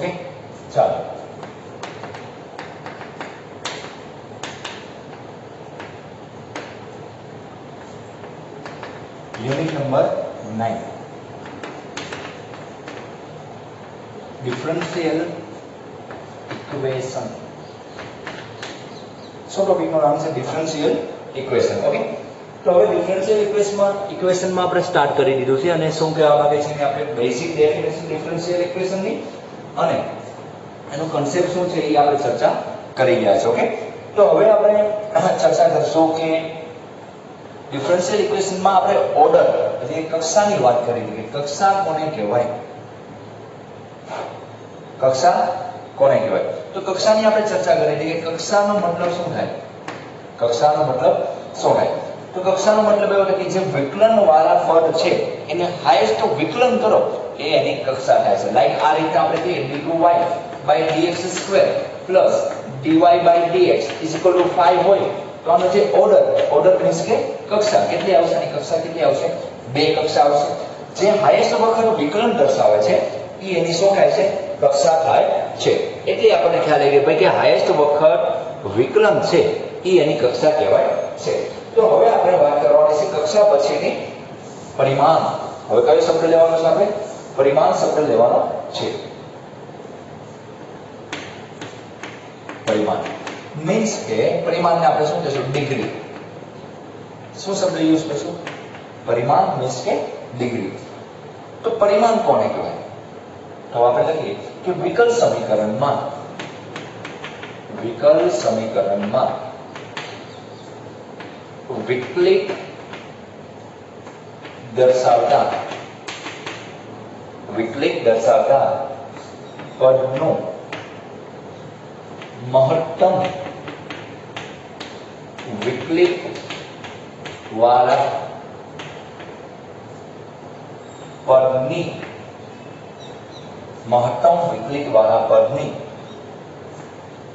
Okay, ચાલો unit number 9 differential equation. સો ટોપિકનું નામ છે ડિફરન્શિયલ ઇક્વેશન. ઓકે, તો હવે ડિફરન્શિયલ ઇક્વેશનમાં આપણે સ્ટાર્ટ કરી દીધું છે અને શું કહેવા માંગે છે કે આપણે બેઝિક ડેફિનેશન ડિફરન્શિયલ ઇક્વેશનની અને એનો કન્સેપ્ટ શું છે એ આપણે ચર્ચા કરી ગયા છે. ઓકે, તો હવે આપણે ચર્ચા કરશું કે ડિફરન્શિયલ ઇક્વેશનમાં આપણે ઓર્ડર એટલે કક્ષાની વાત કરી હતી કે કક્ષા કોને કહેવાય, કક્ષા કોને કહેવાય. તો કક્ષાની આપણે ચર્ચા કરી હતી કે કક્ષાનો મતલબ શું થાય, કક્ષાનો મતલબ શું થાય. તો કક્ષાનો મતલબ એવો છે કે જે વિકલન વાળા પદ છે એને હાઈએસ્ટ વિકલન કરો એ એની કક્ષા થાય છે. લાઈક આ રીતે આપણે કહીએ d2y/dx² પ્લસ dy/dx = 5 હોય તો આનો જે ઓર્ડર મીન્સ કે કક્ષા કેટલી આવશે, આની કક્ષા કેટલી આવશે, 2 કક્ષા આવશે. જે હાઈએસ્ટ વખત વિકલન દર્શાવે છે એ એની શું થાય છે, કક્ષા થાય છે. એટલે આપણને ખ્યાલ આવી ગયો ભાઈ કે હાઈએસ્ટ વખત વિકલન છે એ એની કક્ષા કહેવાય છે. તો હવે આપણે વાત કરવાની છે કક્ષા પછીની પરિમાણ. હવે કયો શબ્દ લેવાનો છે, આપણે પરિમાણ શબ્દ લેવાનો છે. પરિમાણ મીન્સ કે પરિમાણને આપણે શું કહીશું, ડિગ્રી. શું શબ્દ યુઝ કરીશું, પરિમાણ મીન્સ કે ડિગ્રી. તો પરિમાણ કોને કહેવાય, તો આપણે લખીએ કે વિકલ સમીકરણમાં વિકલિત દર્શાવતા પદનું મહત્તમ વિકલિત વાળા પદની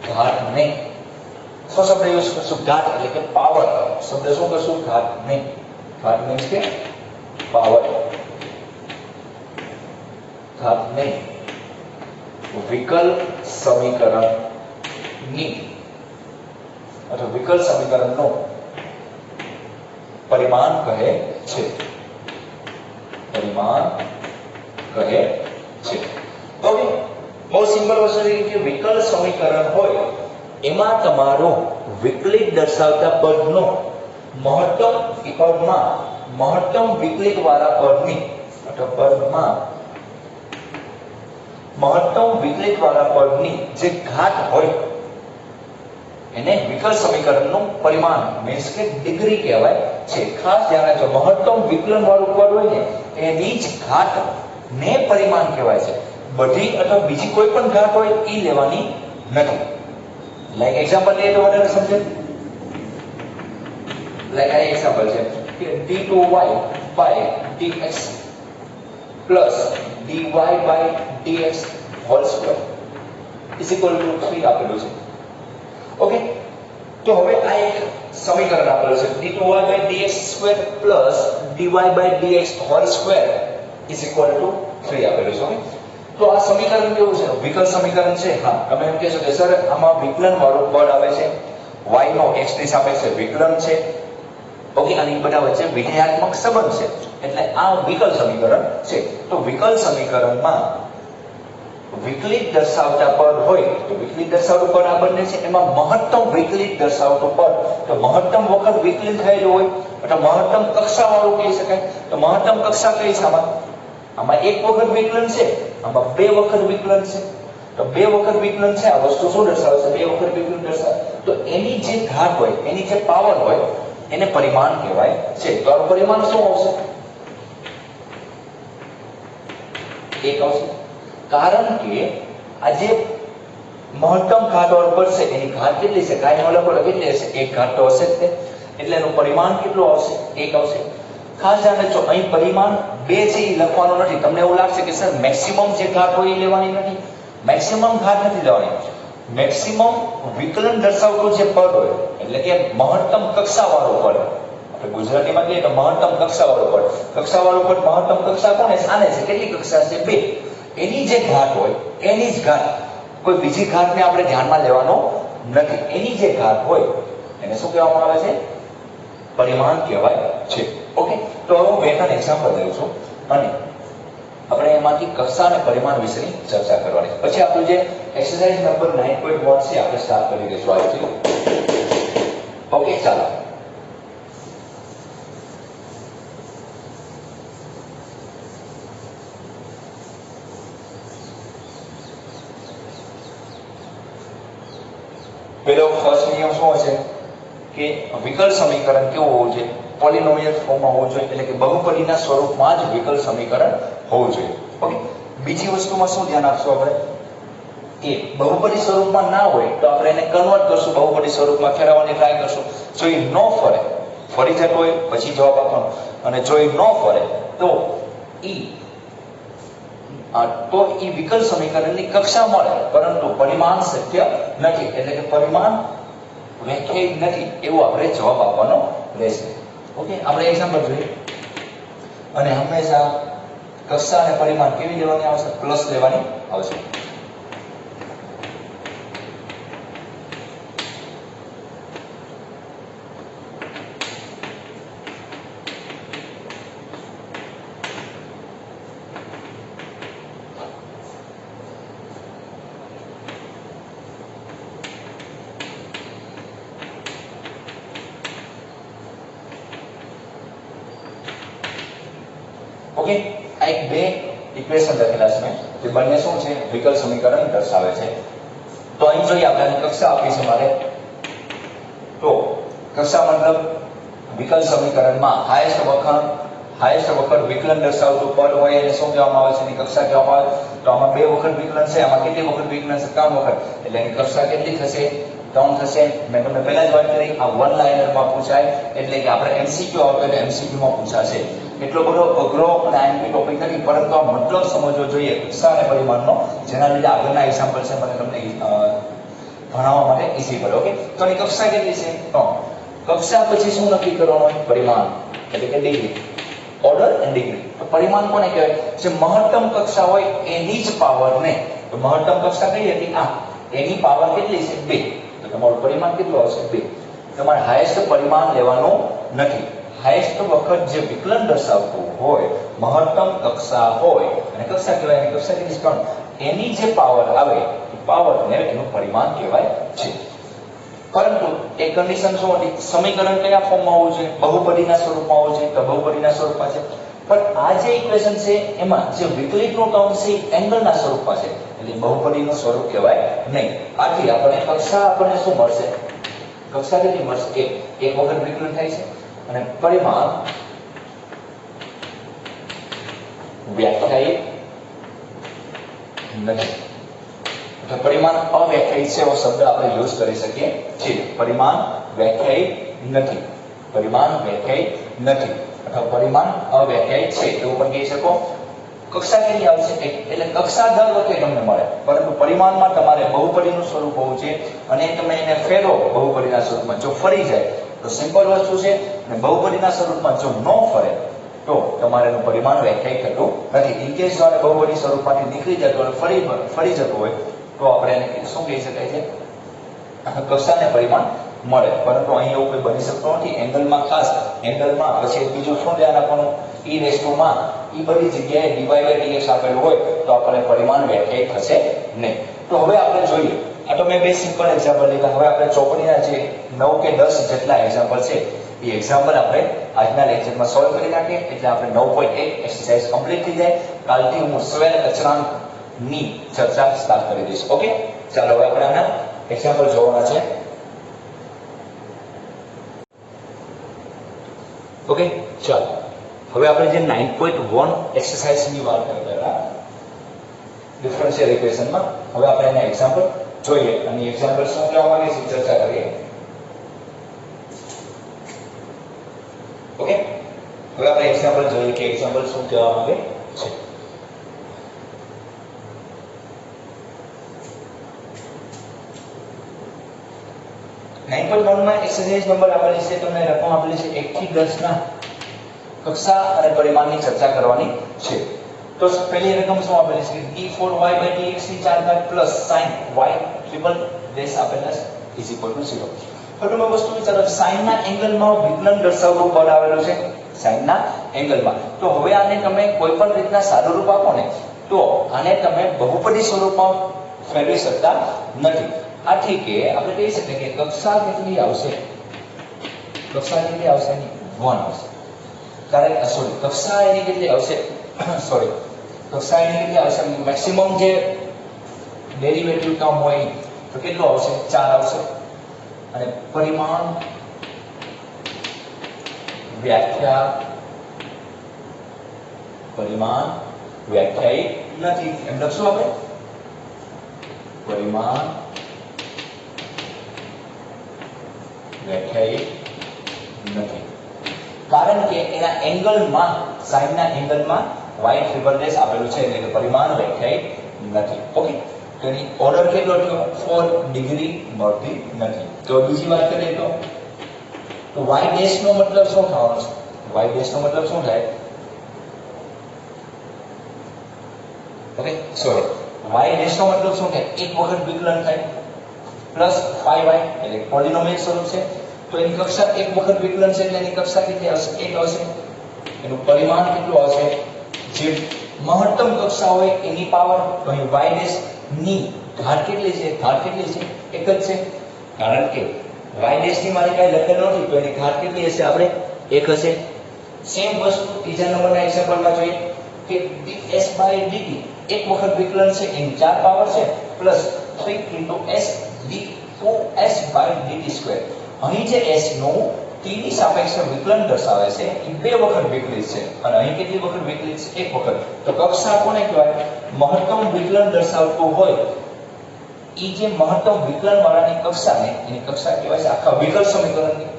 ઘાતને શું શબ્દ યુઝ કરશું, ઘાત એટલે કે પાવર શબ્દ શું કરશું, ઘાતને. ઘાત મીન્સ કે પાવર. ઘાતને વિકલ સમીકરણની અથવા વિકલ સમીકરણનું પરિમાણ કહે છે. પરિમાણ કહે છે. હવે બહુ સિમ્પલ વસ્તુ છે કે વિકલ સમીકરણ હોય એમાં તમારું વિકલિત દર્શાવતા પદનો મહત્તમ વિકલિત વાળા પદની અથવા પદમાં મહત્તમ વિકલિત વાળા પદની જે ઘાત હોય એને વિકલ સમીકરણનું પરિમાણ મીન્સ કે ડિગ્રી કહેવાય છે. ખાસ ધ્યાન રાખજો, મહત્તમ વિકલન વાળું પદ હોય ને એની જ ઘાત ને પરિમાણ કહેવાય છે. બધી અથવા બીજી કોઈ પણ ઘાત હોય એ લેવાની નથી. લાઈક એક્ઝામ્પલ લઈએ તો વધારે સમજે. લાઈક આ એક્ઝામ્પલ છે કે d2y/dx plus dy/dx whole square = 3 આપેલું છે. ઓકે, તો હવે આ એક સમીકરણ આપેલું છે d2y/dx² plus dy/dx whole square = 3 આપેલું છે. ઓકે, તો આ સમીકરણ કેવું છે, વિકલ સમીકરણ છે. હા, તમે એમ કહેશો કે સર આમાં વિકલન વાળું પદ આવે છે, y નો x ની સાપેક્ષે વિકલન છે. ઓકે, આની બધા વચ્ચે વિધેયાત્મક સંબંધ છે એટલે આ વિકલ સમીકરણ છે. તો વિકલ સમીકરણમાં વિકલિત દર્શાવતા પદ હોય તો વિકલિત દર્શાવતું પદ આ બંને છે. એમાં મહત્તમ વિકલિત દર્શાવતું પદ તો મહત્તમ વખત વિકલિત થયેલું હોય એટલે મહત્તમ કક્ષા વાળું કહી શકાય. તો મહત્તમ કક્ષા કઈ છે આમાં એક વખત વિકલન છે, આમાં 2 વખત વિકલન છે. તો 2 વખત વિકલન છે, આ વસ્તુ શું દર્શાવે છે, 2 વખત વિકલન દર્શાવે. તો એની જે ઘાત હોય, એની જે પાવર હોય એને પરિમાણ કહેવાય છે. તો આ પરિમાણ શું આવશે, 1 આવશે. કારણ કે આ જે મહત્તમ ઘાત વાળું પદ છે એની ઘાત કેટલી છે, કાયમ લખો કેટલી હશે, 1 ઘાત તો હશે જ તે. એટલે એનું પરિમાણ કેટલું આવશે, 1 આવશે. ખાસ ધ્યાન રાખજો, અહીં પરિમાણ 2 છે એ લખવાનું નથી. તમને એવું લાગશે કે સર મેક્સિમમ જે ઘાત હોય એ લેવાની નથી. મેક્સિમમ ઘાત નથી લેવાની. મેક્સિમમ વિકલન દર્શાવતું જે પદ હોય એટલે કે મહત્તમ કક્ષા વાળું પદ, આપણે ગુજરાતીમાં કહીએ તો મહત્તમ કક્ષા વાળું પદ. કક્ષા વાળું પદ મહત્તમ કક્ષા કોને, આને છે. કેટલી કક્ષા છે, 2. એની જે ઘાત હોય એની જ ઘાત, કોઈ બીજી ઘાતને આપણે ધ્યાનમાં લેવાનો નથી. એની જે ઘાત હોય એને શું કહેવામાં આવે છે? પરિમાણ કહેવાય છે. ઓકે, તો હવે હું બે ત્રણ એક્ઝામ્પલ લઉં છું અને આપણે એમાંથી કક્ષા અને પરિમાણ વિશેની ચર્ચા કરવાની છે. પછી આપણું જે એક્સરસાઇઝ નંબર 9.1 છે આપણે સ્ટાર્ટ કરી દઈશું આજથી. ઓકે, ચાલો. પેલો ફર્સ્ટ નિયમ શું હશે કે વિકલ સમીકરણ કેવું હોવું જોઈએ? પોલિનોમિયલ ફોર્મમાં હોવું જોઈએ, એટલે કે બહુપદીના સ્વરૂપમાં જ વિકલ સમીકરણ હોવું જોઈએ. ઓકે, બીજી વસ્તુમાં શું ધ્યાન આપશું આપણે કે બહુપદી સ્વરૂપમાં ના હોય તો આપણે એને કન્વર્ટ કરશું, બહુપદી સ્વરૂપમાં ફેરવવાની ટ્રાય કરશું. જો એ ન ફરે, ફરી જતો હોય પછી જવાબ આપવાનો, અને જો એ ન ફરે તો ઈ વિકલ સમીકરણની કક્ષા મળે, પરંતુ પરિમાણ શક્ય નથી, એટલે કે પરિમાણ વ્યાખ્યાયિત નથી એવું આપણે જવાબ આપવાનો રહેશે. ઓકે, આપણે એક્ઝામ્પલ જોઈએ અને હંમેશા કક્ષા અને પરિમાણ કેવી લેવાની આવશે? પ્લસ લેવાની આવશે. ઓકે, આ એક બે ઇક્વેશન લખેલા છે જે બંને શું છે? વિકલ સમીકરણ દર્શાવે છે. તો અહીં જોઈએ આપણે કક્ષા આપી છે મારે, તો કક્ષા મતલબ વિકલ સમીકરણમાં હાઈએસ્ટ વખત વિકલન દર્શાવતું પદ હોય એને શું કહેવામાં આવે છે? એની કક્ષા કહેવામાં આવે. તો આમાં બે વખત વિકલન છે, આમાં કેટલી વખત વિકલન છે? 3 વખત, એટલે એની કક્ષા કેટલી થશે? 3 થશે. મેં તમને પહેલા જ વાત કરી, આ વન લાઇનરમાં પૂછાય, એટલે કે આપણે MCQ આવતો એટલે MCQ માં પૂછાશે. એટલો બધો અઘરો અને આઈએમપી ટોપિક નથી, પરંતુ આ મતલબ સમજવો જોઈએ કક્ષા અને પરિમાણનો, જેના લીધે આગળના એક્ઝામ્પલ છે મને તમને ભણાવવા માટે ઈઝી પડે. ઓકે, તો એની કક્ષા કેટલી છે? 3. કક્ષા પછી શું નક્કી કરવાનું હોય? પરિમાણ, એટલે કે ડિગ્રી, ઓર્ડર એન્ડ ડિગ્રી. તો પરિમાણ કોને કહેવાય? જે મહત્તમ કક્ષા હોય એની જ પાવરને, તો મહત્તમ કક્ષા કઈ હતી? આ, એની પાવર કેટલી છે? 2. તો તમારું પરિમાણ કેટલું આવશે? 2. તમારે હાઈએસ્ટ પરિમાણ લેવાનું નથી. હાઈએસ્ટ વખત જે વિકલન દર્શાવતું હોય, મહત્તમ કક્ષા હોય, અને કક્ષા કહેવાય, એની કક્ષા કેટલી? 3. એની જે પાવર આવે એ પાવરને એનું પરિમાણ કહેવાય છે. પરંતુ એ કન્ડિશન શું હતી? સમીકરણ કયા ફોર્મમાં હોવું જોઈએ? બહુપદીના સ્વરૂપમાં હોવું જોઈએ. તો બહુપદીના સ્વરૂપમાં છે, પણ આ જે ઇક્વેશન છે એમાં જે વિકલિતનું ટર્મ છે એંગલના સ્વરૂપમાં છે, એટલે બહુપદીનું સ્વરૂપ કહેવાય નહીં. આથી આપણે કક્ષા આપણને શું મળશે? કક્ષા કેટલી મળશે? એક વખત વિકલન થાય છે, અને પરિમાણ વ્યાખ્યાયિત નથી. એટલે પરિમાણ અવ્યાખ્યાયિત છે એવો શબ્દ આપણે યુઝ કરી શકીએ છીએ. પરિમાણ વ્યાખ્યાયિત નથી, પરિમાણ વ્યાખ્યાયિત નથી, અથવા પરિમાણ અવ્યાખ્યાયિત છે એવું પણ કહી શકો. કક્ષા કેટલી આવશે? 1. એટલે કક્ષા દર વખતે તમને મળે, પરંતુ પરિમાણમાં તમારે બહુપદીનું સ્વરૂપ હોવું છે, અને તમે એને ફેરવો બહુપદીના સ્વરૂપમાં. જો ફરી જાય તો સિમ્પલ વસ્તુ છે, અને બહુપદીના સ્વરૂપમાં જો ન ફરે તો તમારે એનું પરિમાણ વ્યાખ્યાયિત થતું નથી. ઇનકેસ જો બહુપદી સ્વરૂપમાંથી નીકળી જતો અને ફરી જતો હોય તો આપણે એને શું કહી શકાય છે? કક્ષાને પરિમાણ મળે. પરંતુ અહીં એવું કોઈ બની શકતું નથી. એંગલમાં ખાસ એંગલમાં પછી બીજું શું ધ્યાન આપવાનું? e રેસ્ટોમાં એ બધી જગ્યાએ dy/dx આપેલું હોય તો આપણે પરિમાણ વ્યાખ્યાયિત થશે નહીં. તો હવે આપણે જોઈએ, આ તો મેં બે સિમ્પલ એક્ઝામ્પલ લીધા. હવે આપણે ચોપડીના જે 9 કે 10 જેટલા એક્ઝામ્પલ છે એ એક્ઝામ્પલ આપણે આજના લેક્ચરમાં સોલ્વ કરી નાખીએ, એટલે આપણે 9.1 એક્સરસાઇઝ કમ્પ્લીટ થઈ જાય. કાલથી હું સ્વૈર અચળાંકની ચર્ચા સ્ટાર્ટ કરી દઈશ. ઓકે, ચાલો હવે આપણે આના એક્ઝામ્પલ જોવાના છે. ઓકે, ચાલો હવે આપણે જે 9.1 એક્સરસાઇઝની વાત કરતા હતા ડિફરન્શિયલ ઇક્વેશનમાં, હવે આપણે એના એક્ઝામ્પલ જોઈએ અને એક્ઝામ્પલ શું કહેવા માંગે છે ચર્ચા કરીએ. ઓકે, હવે આપણે એક્ઝામ્પલ જોઈએ કે એક્ઝામ્પલ શું કહેવા માંગે છે. માં એક્સરસાઇઝ નંબર આપેલી છે, તમને રકમ આપેલી છે 1 થી 10 ના કક્ષા અને પરિમાણની ચર્ચા કરવાની છે. તો પહેલી રકમ શું આપેલી છે d4y/dx ની 4 ઘાત plus sin y triple dash આપેલા છે ઇઝ ઇક્વલ ટુ 0. હવે તમે વસ્તુ વિચારો sin ના એંગલમાં વિકલન દર્શાવવું પદ આવેલું છે sin ના એંગલમાં. તો હવે આને તમે કોઈ પણ રીતના સાદું રૂપ આપો ને તો આને તમે બહુપદી સ્વરૂપમાં ફેરવી શકતા નથી. આથી કે આપણે કહી શકીએ કે કક્ષા કેટલી આવશે, કક્ષા કેટલી આવશે એની 1 આવશે. કારણ સોરી કક્ષા એની કેટલી આવશે સોરી કક્ષા એની કેટલી આવશે મેક્સિમમ જે ડેરિવેટિવ ટર્મ હોય તો કેટલું આવશે 4 આવશે. અને પરિમાણ વ્યાખ્યાયિત નથી એમ લખશું આપણે પરિમાણ વ્યાખ્યાયિત નથી કારણ કે એના એંગલમાં sin ના એંગલમાં y ટ્રિપલ ડેશ આપેલું છે એટલે કે પરિમાણ વ્યાખ્યાયિત નથી. ઓકે તો એની ઓર્ડર કેટલો થયો 4 ડિગ્રી મળતી નથી. તો બીજી વાત કરીએ તો y ડેશ નો મતલબ શું થવાનો છે, y ડેશ નો મતલબ શું થાય ઓકે સોરી y ડેશ નો મતલબ શું થાય એક વખત વિકલન થાય પ્લસ 5y એટલે પોલિનોમિયલ સ્વરૂપ છે. તો એની કક્ષા એક વખત વિકલન છે એટલે એની કક્ષા કેટલી આવશે 1 આવશે. એનું પરિમાણ કેટલું આવશે જે મહત્તમ કક્ષા હોય એની પાવર તો અહીં y ડેશ ની ઘાત કેટલી છે, ઘાત કેટલી છે 1 જ છે કારણ કે y ડેશ ની મારી કાંઈ લખેલું નથી તો એની ઘાત કેટલી હશે આપણે 1 હશે. સેમ વસ્તુ ત્રીજા નંબરના એક્ઝામ્પલમાં જોઈએ કે ds/dt એક વખત વિકલન છે એની 4 પાવર છે પ્લસ 3 s d2s/dt². અહીં જે s નું t ની સાપેક્ષે વિકલન દર્શાવે છે એ બે વખત વિકલિત છે અને અહીં કેટલી વખત વિકલિત છે એક વખત. તો કક્ષા કોને કહેવાય મહત્તમ વિકલન દર્શાવતું હોય ઈ જે મહત્તમ વિકલન વાળાની કક્ષાને એની કક્ષા કહેવાય છે આખા વિકલ સમીકરણની.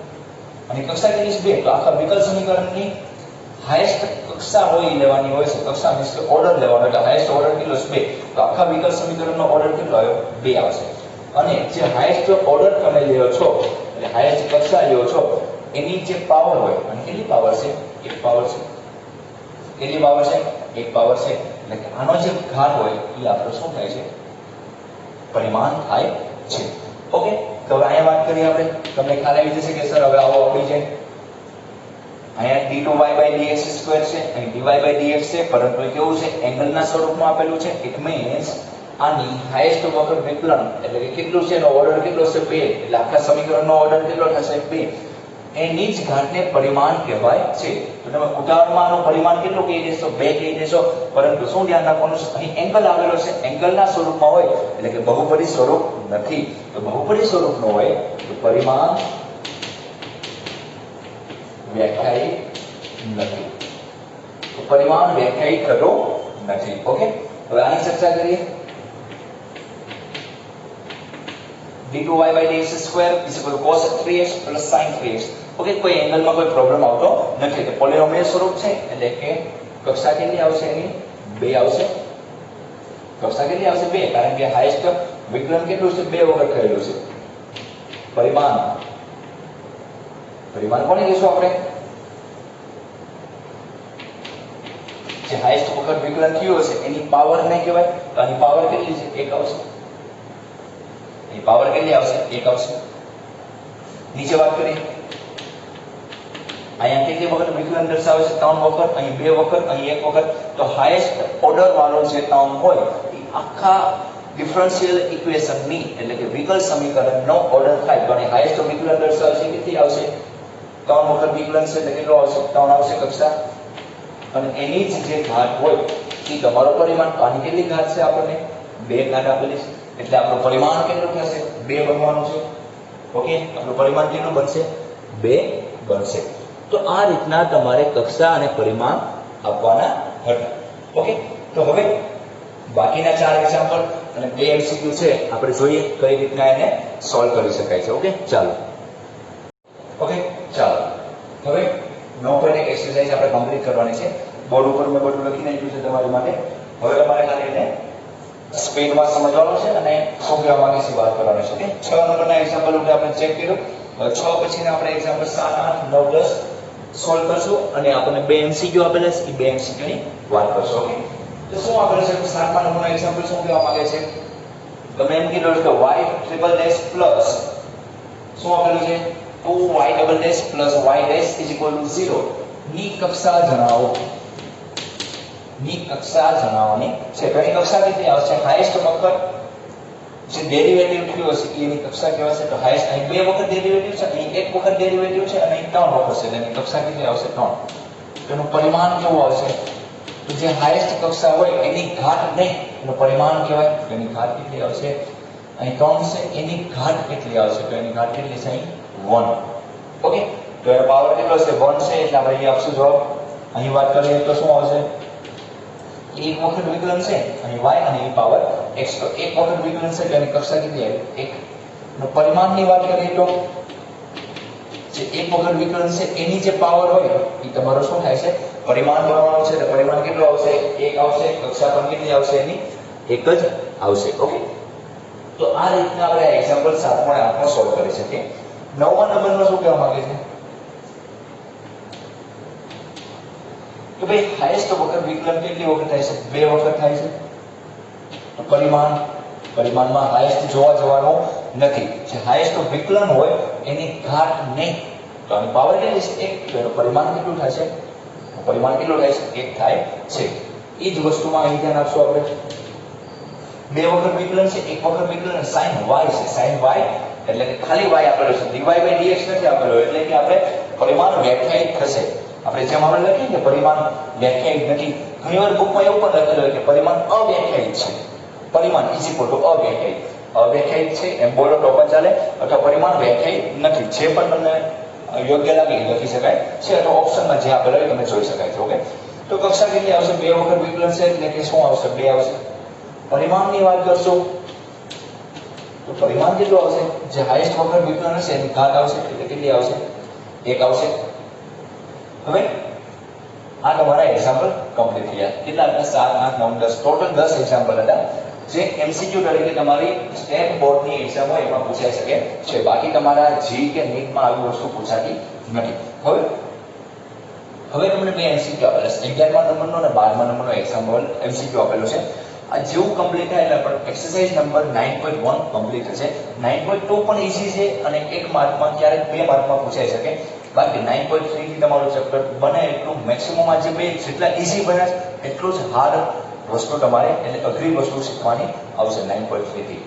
અને કક્ષા કેટલી છે 2 તો આખા વિકલ સમીકરણની હાઈએસ્ટ કક્ષા હોય લેવાની હોય છે. કક્ષા મીન્સ કે ઓર્ડર લેવાનો એટલે હાઈએસ્ટ ઓર્ડર કેટલો છે 2 તો આખા વિકલ સમીકરણનો ઓર્ડર કેટલો આવ્યો 2 આવશે. અને જે હાઈએસ્ટ ઓર્ડર તમે લ્યો છો એટલે હાઈએસ્ટ કક્ષા લ્યો છો એની જે પાવર હોય અને કેટલી પાવર છે 1 પાવર છે. કેટલી પાવર છે 1 પાવર છે એટલે કે આનો જે ઘાત હોય એ આપણો શું થાય છે પરિમાણ થાય છે. ઓકે તો હવે અહીંયા વાત કરીએ આપણે તમને ખ્યાલ આવી જશે કે સર હવે આવો આપણી છે અહીંયા d2y/dx² છે અહીં dy/dx છે પરંતુ એ કેવું છે એંગલના સ્વરૂપમાં આપેલું છે. ઇટ મીન્સ આની હાઈએસ્ટ વખત વિકલન એટલે કે કેટલું છે એનો ઓર્ડર કેટલો છે 2 એટલે આખા સમીકરણનો ઓર્ડર કેટલો થશે 2. એની જ ઘાતને પરિમાણ કહેવાય છે. તો તમે ઉદાહરણમાં આનું પરિમાણ કેટલું કહી દેશો 2 કહી દેશો પરંતુ શું ધ્યાન રાખવાનું છે અહીં એંગલ આવેલો છે એંગલના સ્વરૂપમાં હોય એટલે કે બહુપદી સ્વરૂપ નથી. તો બહુપદી સ્વરૂપનો હોય તો પરિમાણ વ્યાખ્યાયિત નથી. તો પરિમાણ વ્યાખ્યાયિત થતો નથી. ઓકે હવે આની ચર્ચા કરીએ d2y/dx² cos 3x sin 3x. Okay કોઈ એંગલમાં કોઈ પ્રોબ્લેમ આવતો નથી. તો પોલિનોમિયલ સ્વરૂપ છે એટલે કે કક્ષા કેટલી આવશે એની 2 આવશે. કક્ષા કેટલી આવશે 2 કારણ કે હાઈએસ્ટ વિકલન કેટલું છે 2 વખત થયેલું છે. પરિમાણ કોને કહીશું આપણે જે હાઈએસ્ટ વખત વિકલન થયું હશે એની પાવર ને કહેવાય. તો આની પાવર કેટલી છે 1 આવશે. એની પાવર કેટલી આવશે 1 આવશે. નીચે વાત કરીએ અહીંયા કેટલી વખત વિકલન દર્શાવે છે 3 વખત, અહીં 2 વખત, અહીં 1 વખત. તો હાઈએસ્ટ ઓર્ડર વાળો જે ટર્મ હોય એ આખા ડિફરન્શિયલ ઇક્વેશનની એટલે કે વિકલ સમીકરણનો ઓર્ડર થાય તો અહીં હાઈએસ્ટ વિકલન દર્શાવે છે કેટલી આવશે 3 વખત વિકલન છે એટલે કેટલો આવશે 3 આવશે કક્ષા. અને એની જ જે ઘાત હોય એ તમારો પરિમાણ. તો આની કેટલી ઘાત છે આપણને 2 ઘાત આપેલી છે એટલે આપણું પરિમાણ કેટલું થશે 2 બનવાનું છે. ઓકે આપણું પરિમાણ કેટલું બનશે 2 બનશે. તો આ રીતના તમારે કક્ષા અને પરિમાણ આપવાના હતા. ઓકે તો હવે બાકીના 4 એક્ઝામ્પલ અને 2 MCQ છે આપણે જોઈએ કઈ રીતના એને સોલ્વ કરી શકાય છે. ઓકે ચાલો હવે 9.1 એક્સરસાઇઝ આપણે કમ્પ્લીટ કરવાની છે. બોર્ડ ઉપર મેં બધું લખી નાખ્યું છે તમારી માટે. હવે તમારે ખાલી એને સ્પીડમાં સમજવાનું છે અને શું કહેવા માંગે છે વાત કરવાની છે. ઓકે 6 નંબરના એક્ઝામ્પલ ઉપર આપણે ચેક કર્યું. હવે 6 પછીના આપણે એક્ઝામ્પલ 7, 8, 9, 10 સોલ્વ કરશું અને આપણને 2 MCQ આપેલા છે એ 2 MCQ ની વાત કરશું. ઓકે તો શું આપેલું છે? 7મા નંબરનો એક્ઝામ્પલ શું કહેવા માંગે છે? તમે એમ કીધું કે y ટ્રિપલ ડેશ પ્લસ શું આપેલું છે? 2y double dash plus y dash is equal to 0 ની કક્ષા જણાવો. ની કક્ષા જણાવવાની છે. તો એની કક્ષા કેટલી આવશે? હાઈએસ્ટ વખત જે ડેરિવેટિવ થયો હશે એની કક્ષા કહેવાશે. તો હાઈએસ્ટ અહીં 2 વખત ડેરિવેટિવ છે, અહીં 1 વખત ડેરિવેટિવ છે અને અહીં 3 વખત છે. એની કક્ષા કેટલી આવશે? 3. તેનું પરિમાણ કેવું આવશે? તો જે હાઈએસ્ટ કક્ષા હોય એની ઘાત નહીં, એનું પરિમાણ કહેવાય. તો એની ઘાત કેટલી આવશે? અહીં 3 છે, એની ઘાત કેટલી આવશે? તો એની ઘાત કેટલી છે? અહીં 1. ઓકે, તો એનો પાવર કેટલો છે? 1 છે, એટલે આપણે અહીં આપશું જવાબ. અહીં વાત કરીએ તો શું આવશે? એક વખત વિકલન છે અહીં y અને e પાવર x. તો એક વખત વિકલન છે એટલે એની કક્ષા કેટલી આવી? 1. નો પરિમાણની વાત કરીએ તો જે એક વખત વિકલન છે એની જે પાવર હોય એ તમારો શું થાય છે? પરિમાણ બનવાનું છે. તો પરિમાણ કેટલું આવશે? 1 આવશે. કક્ષા પણ કેટલી આવશે? એની 1 જ આવશે. ઓકે, તો આ રીતના આપણે એક્ઝામ્પલ 7 અને 8 સોલ્વ કરી શકીએ. 9મા નંબરનો શું કહેવા માંગે છે? તો ભાઈ હાઈએસ્ટ વખત વિકલન કેટલી વખત થાય છે? 2 વખત થાય છે. તો પરિમાણમાં હાઈએસ્ટ જોવા જવાનો નથી. જે હાઈએસ્ટ વિકલન હોય એની ઘાત નહીં. તો આની પાવર કેટલી છે? 1. તો એનું પરિમાણ કેટલું થાય છે? પરિમાણ કેટલું થાય છે? 1 થાય છે. એ જ વસ્તુમાં અહીં ધ્યાન આપશું આપણે. 2 વખત વિકલન છે, 1 વખત વિકલન sin y છે. sin y એટલે કે ખાલી y આપેલો છે, dy by dx નથી આપેલો, એટલે કે આપણે પરિમાણ વ્યાખ્યાયિત થશે. આપણે જેમ આપણે લખીએ કે પરિમાણ વ્યાખ્યાયિત નથી, ઘણીવાર બુકમાં એવું પણ લખેલું હોય કે પરિમાણ અવ્યાખ્યાયિત છે. પરિમાણ ઇઝ ઇક્વલ ટુ અવ્યાખ્યાયિત. અવ્યાખ્યાયિત છે એમ બોલો તો પણ ચાલે, અથવા પરિમાણ વ્યાખ્યાયિત નથી. જે પણ તમને યોગ્ય લાગે એ લખી શકાય છે, અથવા ઓપ્શનમાં જે આપેલો હોય તમે જોઈ શકાય છે. ઓકે, તો કક્ષા કેટલી આવશે? 2 વખત વિકલન છે એટલે કે શું આવશે? 2 આવશે. પરિમાણની વાત કરશું તો પરિમાણ કેટલું આવશે? જે હાઈએસ્ટ વખત વિકલન હશે એની ઘાત આવશે, એટલે કેટલી આવશે? 1 આવશે. હવે આ તમારા એક્ઝામ્પલ કમ્પ્લીટ થયા. કેટલા હતા? 7, 8, 9, 10, ટોટલ 10 એક્ઝામ્પલ હતા જે MCQ તરીકે તમારી સ્ટેટ બોર્ડની એક્ઝામ હોય એમાં પૂછાઈ શકે છે. બાકી તમારા જી કે નીટમાં આવી વસ્તુ પૂછાતી નથી. હવે તમને બે MCQ આપેલા છે. 11મા નંબરનો અને 12મા નંબરનો એક્ઝામ્પલ MCQ આપેલો છે. આ જેવું કમ્પ્લીટ થાય એટલે પણ એક્સરસાઇઝ નંબર 9.1 કમ્પ્લીટ થશે. 9.2 પણ ઈઝી છે અને 1 માર્કમાં ક્યારેક 2 માર્કમાં પૂછાઈ શકે. બાકી 9.3 થી તમારું ચેપ્ટર બને એટલું મેક્સિમમ આજે બે જેટલા ઈઝી બન્યા એટલું જ હાર્ડ વસ્તુ તમારે એટલે અઘરી વસ્તુ શીખવાની આવશે 9.3 થી.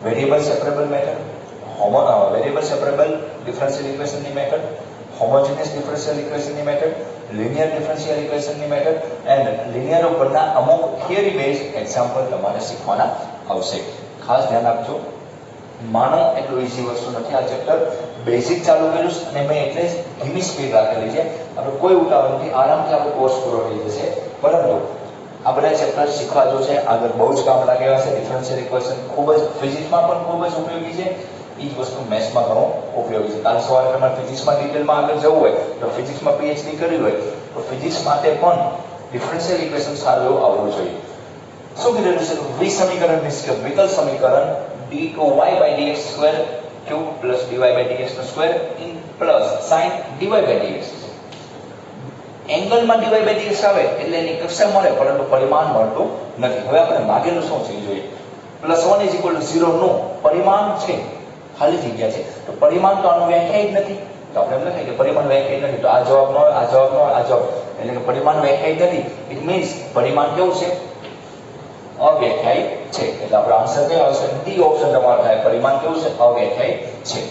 Variable separable method, variable separable differential ઇક્વેશનની મેથડ, હોમોજીનિયસ ડિફરન્શિયલ ઇક્વેશનની મેથડ, લિનિયર ડિફરન્શિયલ ઇક્વેશનની મેથડ એન્ડ લિનિયર ઉપરના અમુક થિયરી બેઝડ એક્ઝામ્પલ તમારે શીખવાના આવશે. ખાસ ધ્યાન આપજો, માનો એટલું ઈઝી વસ્તુ નથી આ ચેપ્ટર. બેઝિક ચાલુ કર્યું અને મેં એટલે જ ધીમી સ્પીડ રાખેલી છે. આપણે કોઈ ઉતાવળ નથી, આરામથી આપણો કોર્સ પૂરો થઈ જશે. પરંતુ આ બધા ચેપ્ટર શીખવા જો છે આગળ બહુ જ કામ લાગે છે. ડિફરન્શિયલ ઇક્વેશન ખૂબ જ ફિઝિક્સમાં પણ ખૂબ જ ઉપયોગી છે. એ જ વસ્તુ મેથ્સમાં ઘણો ઉપયોગી છે. કાલ સવારે તમારે ફિઝિક્સમાં ડિટેલમાં આગળ જવું હોય તો ફિઝિક્સમાં PhD કરી હોય તો ફિઝિક્સ માટે પણ ડિફરન્શિયલ ઇક્વેશન સારું એવું આવડવું જોઈએ. શું કીધેલું છે? વિસમીકરણ વિકલ સમીકરણ d2y by dx square cube plus dy by dx square in plus sin dy by dx. એંગલમાં dy by dx આવે એટલે એની કક્ષા મળે પરંતુ પરિમાણ મળતું નથી. હવે આપણે માગેલું શું છે જોઈએ. +1 = 0 નું પરિમાણ છે, ખાલી જગ્યા છે. તો પરિમાણ તો આનું વ્યાખ્યાયિત નથી. તો આપણે એમ લખીએ કે પરિમાણ વ્યાખ્યાયિત નથી. તો આ જવાબ નો આ જવાબ નો આ જવાબ એટલે કે પરિમાણ વ્યાખ્યાયિત નથી. ઇટ મીન્સ પરિમાણ કેવું છે? અવ્યાખ્યાયિત છે. એટલે આપણો આન્સર કયો આવશે? ડી ઓપ્શન તમારો થાય. પરિમાણ કેવું છે? અવ્યાખ્યાયિત છે.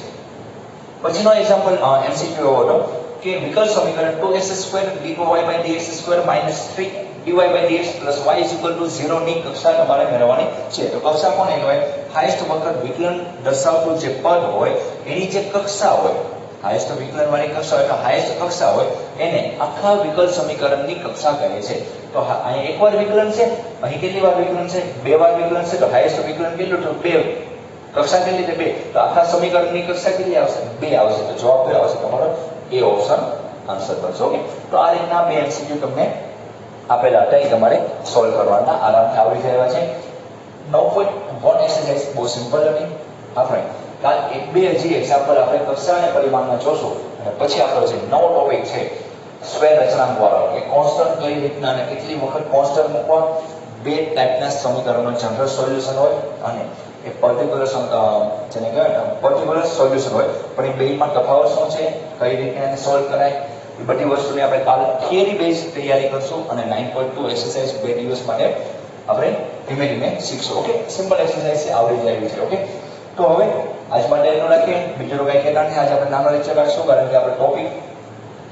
પછીનો એક્ઝામ્પલ MCQ એવો હતો કે વિકલ સમીકરણ 2x² d2y by dx² - 3 dy by dx plus y = 0 ની કક્ષા તમારે મેળવવાની છે. તો કક્ષા કોને કહેવાય? હાઈએસ્ટ વખત વિકલન દર્શાવતું જે પદ હોય એની જે કક્ષા હોય, હાઈએસ્ટ વિકલન વાળી કક્ષા હોય, હાઈએસ્ટ કક્ષા હોય એને આખા વિકલ સમીકરણની કક્ષા કહે છે. તો અહીં એકવાર વિકલન છે, અહીં કેટલી વાર વિકલન છે? 2 વાર વિકલન છે. તો હાઈએસ્ટ વિકલન કેટલું? તો 2. કક્ષા કેટલી છે? 2. તો આખા સમીકરણની કક્ષા કેટલી આવશે? 2 આવશે. તો જવાબ કયો આવશે તમારો? એ ઓપ્શન આન્સર બનશે. ઓકે, તો આ રીતના બે MCQ તમને આપેલા હતા, એ તમારે સોલ્વ કરવાના, આરામથી આવડી જવા છે. 9.1 એક્સરસાઇઝ બહુ સિમ્પલ હતી. આપણે કાલ 1-2 હજી એક્ઝામ્પલ આપણે કક્ષા અને પરિમાણમાં જોશું અને પછી આપણો જે નવો ટોપિક છે સ્વય રચનાંક વાળા કે કોન્સ્ટન્ટ કઈ રીતના અને કેટલી વખત કોન્સ્ટન્ટ મૂકવા, બે ટાઈપના સમીકરણનો જનરલ સોલ્યુશન હોય અને એ પર્ટિક્યુલર જેને કહેવાય પર્ટિક્યુલર સોલ્યુશન હોય, પણ એ બેમાં તફાવત શું છે, કઈ રીતે એને સોલ્વ કરાય, એ બધી વસ્તુની આપણે કાલ થિયરી બેઝ તૈયારી કરશું અને 9.2 એક્સરસાઇઝ 2 દિવસ માટે આપણે ધીમે ધીમે શીખશું. ઓકે, સિમ્પલ એક્સરસાઇઝ છે, આવડી જાય છે. ઓકે, તો હવે આજ માટે એટલું રાખીએ. બીજું તો કઈ કહેતા નહીં. આજે આપણે નાનો લેક્ચર રાખશું કારણ કે આપણે ટોપિક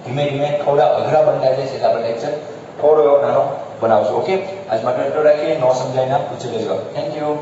ધીમે ધીમે થોડા અઘરા બનતા જાય છે એટલે આપણે લેક્ચર થોડો એવો નાનો બનાવશું. ઓકે, આજ માટે એટલું રાખીએ. ન સમજાય ના પૂછી લેજો. Thank you.